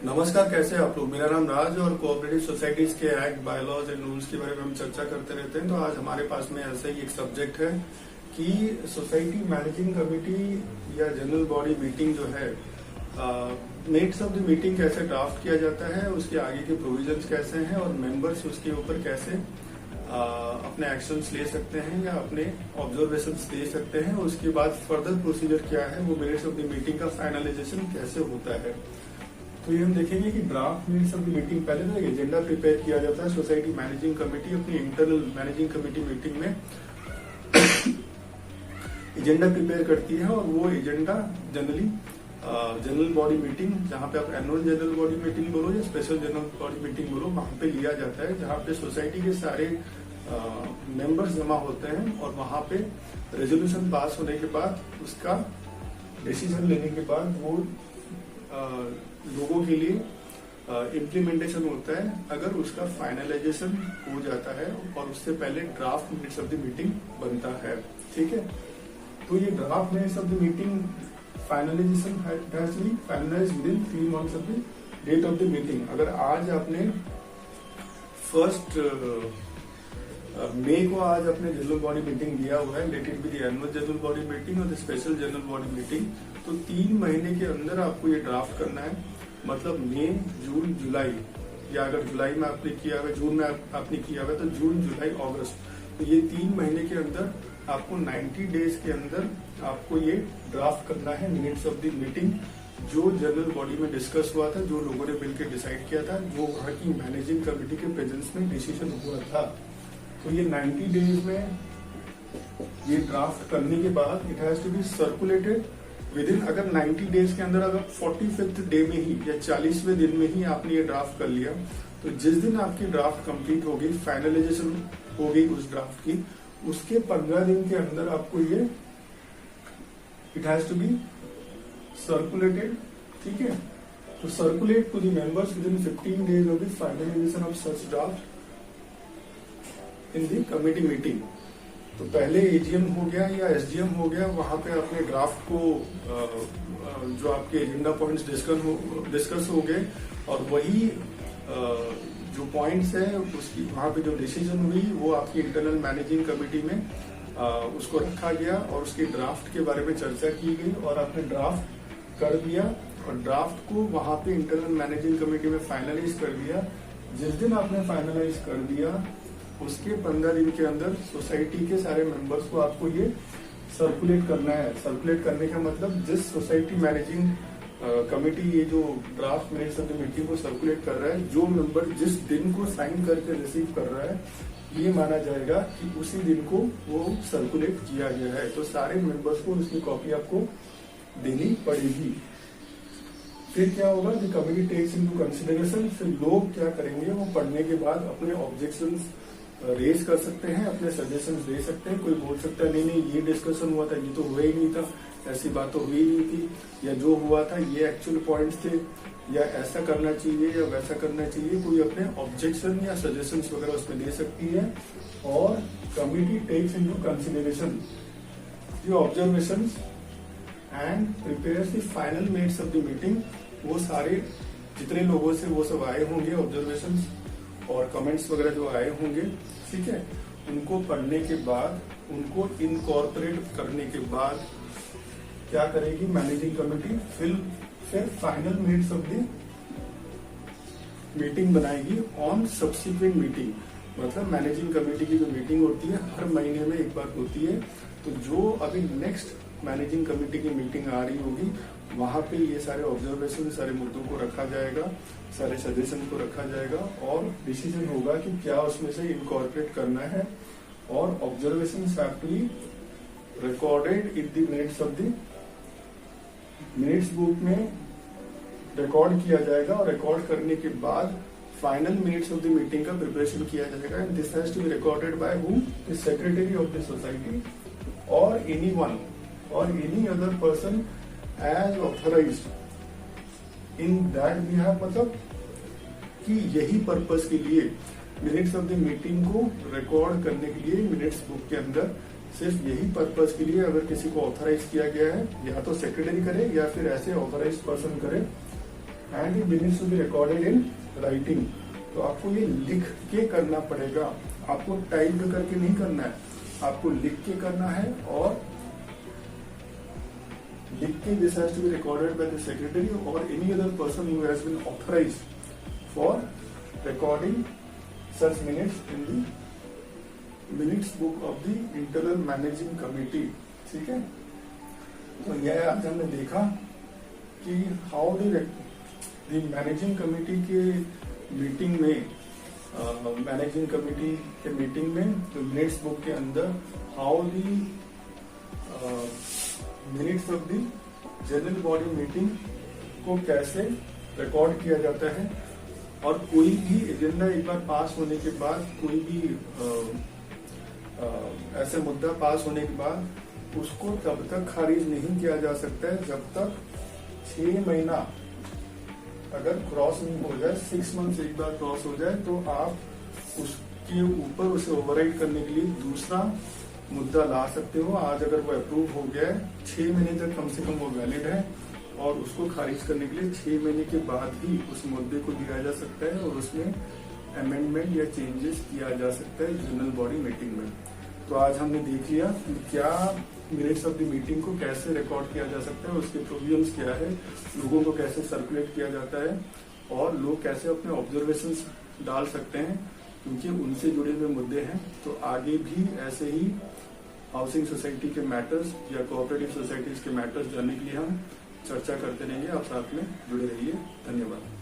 नमस्कार, कैसे हैं आप लोग। मेरा नाम राज और कोऑपरेटिव सोसाइटीज के एक्ट, बायलॉज एंड रूल्स के बारे में हम चर्चा करते रहते हैं। तो आज हमारे पास में ऐसा ही एक सब्जेक्ट है कि सोसाइटी मैनेजिंग कमेटी या जनरल बॉडी मीटिंग जो है, मिनट्स ऑफ द मीटिंग कैसे ड्राफ्ट किया जाता है, उसके आगे के प्रोविजंस कैसे हैं और मेंबर्स उसके ऊपर कैसे अपने एक्शंस ले सकते हैं या अपने ऑब्जर्वेशंस दे सकते हैं। उसके बाद फर्दर प्रोसीजर क्या है, वो मिनट्स ऑफ द मीटिंग का फाइनलाइजेशन कैसे होता है। तो ये हम देखेंगे कि draft minutes of the meeting, पहले ना एजेंडा प्रिपेयर किया जाता है। सोसाइटी मैनेजिंग कमेटी अपनी इंटरनल मैनेजिंग कमेटी मीटिंग में एजेंडा प्रिपेयर करती है और वो agenda generally general body meeting, जहाँ पे आप एनुअल जनरल बॉडी मीटिंग बोलो या स्पेशल जनरल बॉडी मीटिंग बोलो, वहां पे लिया जाता है, जहाँ पे सोसाइटी के सारे मेंबर्स जमा होते हैं और वहां पे रेजोल्यूशन पास होने के बाद, उसका डिसीजन लेने के बाद वो लोगों के लिए इम्प्लीमेंटेशन होता है अगर उसका फाइनलाइजेशन हो जाता है और उससे पहले draft minutes of the meeting बनता है। ठीक है, तो ये draft minutes of the meeting finalisation has to be finalised within 3 months of the date of the meeting. अगर आज आपने 1 मई को आज अपने जनरल बॉडी मीटिंग लिया हुआ है, let it be the annual general body meeting और the special general body meeting, तो 3 महीने के अंदर आपको ये ड्राफ्ट करना है। मतलब मई, जून, जुलाई, या अगर जुलाई में आपने किया हुआ, जून में आपने किया हुआ, तो जून, जुलाई, अगस्त, तो ये 3 महीने के अंदर आपको 90 डेज के अंदर आपको ये ड्राफ्ट करना है मिनट्स ऑफ द मीटिंग, जो जनरल बॉडी में डिस्कस हुआ था, जो लोगों ने मिलकर डिसाइड किया था, जो वहां की मैनेजिंग कमेटी के प्रेजेंस में डिसीजन हुआ था। तो ये 90 डेज में ये ड्राफ्ट करने के बाद it has to be circulated within, अगर 90 डेज के अंदर, अगर 45th डे में ही या 40वें दिन में ही आपने ये ड्राफ्ट कर लिया, तो जिस दिन आपकी ड्राफ्ट कंप्लीट हो गई, फाइनलाइजेशन हो गई उस ड्राफ्ट की, उसके 15 दिन के अंदर आपको ये it has to be circulated. ठीक है, तो circulate to the members within 15 days of the finalisation of such draft in the committee meeting. तो पहले एजीएम हो गया या एसडीएम हो गया, वहां पे अपने ड्राफ्ट को जो आपके एजेंडा पॉइंट्स डिस्कस हो गए और वही जो पॉइंट्स है उसकी वहां पे जो डिसीजन हुई वो आपकी इंटरनल मैनेजिंग कमेटी में उसको रखा गया और उसके ड्राफ्ट के बारे में चर्चा की गई और आपने ड्राफ्ट कर दिया और ड्राफ्ट को वहां पे इंटरनल मैनेजिंग कमेटी में फाइनलाइज कर दिया। जिस दिन आपने फाइनलाइज कर दिया उसके 15 दिन के अंदर सोसाइटी के सारे मेंबर्स को आपको ये सर्कुलेट करना है। सर्कुलेट करने का मतलब जिस सोसाइटी मैनेजिंग कमेटी ये जो draft minutes of the meeting को सर्कुलेट कर रहा है, जो मेंबर जिस दिन को साइन करके रिसीव कर रहा है, ये माना जाएगा कि उसी दिन को वो सर्कुलेट किया गया है। तो सारे मेंबर्स को उसकी कॉपी आपको देनी पड़ेगी। फिर क्या होगा, the committee takes into consideration. फिर लोग क्या करेंगे, वो पढ़ने के बाद अपने ऑब्जेक्शंस रेज कर सकते हैं, अपने सजेशंस दे सकते हैं। कोई बोल सकता है नहीं ये डिस्कशन हुआ था, ये तो हुआ ही नहीं था, ऐसी बात तो हुई नहीं थी, या जो हुआ था ये एक्चुअल पॉइंट्स थे, या ऐसा करना चाहिए या वैसा करना चाहिए। कोई अपने ऑब्जेक्शन या सजेशंस वगैरह उसमें दे सकती है। और committee takes into consideration the observations and prepares the final minutes of the meeting. वो सारे जितने लोगों से वो सब आए होंगे ऑब्जर्वेशंस और कमेंट्स वगैरह जो आए होंगे, ठीक है, उनको पढ़ने के बाद, उनको इनकॉर्पोरेट करने के बाद क्या करेगी मैनेजिंग कमेटी, फिर final minutes of the meeting बनाएगी ऑन सब्सिक्वेंट मीटिंग। मतलब मैनेजिंग कमेटी की जो मीटिंग होती है हर महीने में एक बार होती है, तो जो अभी नेक्स्ट मैनेजिंग कमेटी की मीटिंग आ रही होगी वहां पे ये सारे ऑब्जर्वेशन, सारे मुद्दों को रखा जाएगा, सारे सजेशन को रखा जाएगा और डिसीजन होगा कि क्या उसमें से इनकॉर्पोरेट करना है। और observation have to be recorded in the minutes of the minutes book में रिकॉर्ड किया जाएगा और रिकॉर्ड करने के बाद final minutes of the meeting का प्रिपरेशन किया जाएगा। And this has to be recorded by whom, the secretary of the society और anyone or any other person as authorised in that behalf. मतलब कि यही पर्पस के लिए मिनट्स ऑफ द मीटिंग को रिकॉर्ड करने के लिए मिनट्स बुक के अंदर सिर्फ यही पर्पस के लिए अगर किसी को ऑथराइज किया गया है, या तो सेक्रेटरी करे या फिर ऐसे ऑथराइज पर्सन करे and the minutes to be recorded in writing. तो आपको ये लिख के करना पड़ेगा, आपको टाइप करके नहीं करना है, आपको लिख के करना है। और लिख के this has to be recorded by the secretary और any other person who has been authorised for recording such minutes in the minutes book of the internal managing committee. ठीक है, तो यह आज हमने देखा कि हाउ द मैनेजिंग कमिटी के मीटिंग में मैनेजिंग कमिटी के मीटिंग में तो मिनट्स बुक के अंदर how the minutes of the general body meeting को कैसे रिकॉर्ड किया जाता है। और कोई भी एजेंडा एक बार पास होने के बाद, कोई भी ऐसे मुद्दा पास होने के बाद उसको तब तक खारिज नहीं किया जा सकता है जब तक 6 महीना अगर क्रॉस नहीं हो जाए, 6 मंथ्स एक बार क्रॉस हो जाए तो आप उसके ऊपर उसे ओवरराइड करने के लिए दूसरा मुद्दा ला सकते हो। आज अगर वो अप्रूव हो गया है, 6 महीने तक कम से कम वो वैलिड है और उसको खारिज करने के लिए 6 महीने के बाद ही उस मुद्दे को दिया जा सकता है और उसमें अमेंडमेंट या चेंजेस किया जा सकता है जनरल बॉडी मीटिंग में। तो आज हमने देख लिया कि क्या मिनट्स ऑफ द मीटिंग को कैसे रिकॉर्ड किया जा सकता है, उसके प्रोविजंस क्या है, लोगों को कैसे सर्कुलेट किया जाता है और लोग कैसे अपने ऑब्जर्वेशंस डाल सकते हैं, क्योंकि उनसे जुड़े हुए मुद्दे हैं। तो आगे भी ऐसे ही हाउसिंग सोसाइटी के मैटर्स या कोऑपरेटिव सोसाइटीज के मैटर्स जानने के लिए हम चर्चा करते रहेंगे। आप साथ में जुड़े रहिए। धन्यवाद।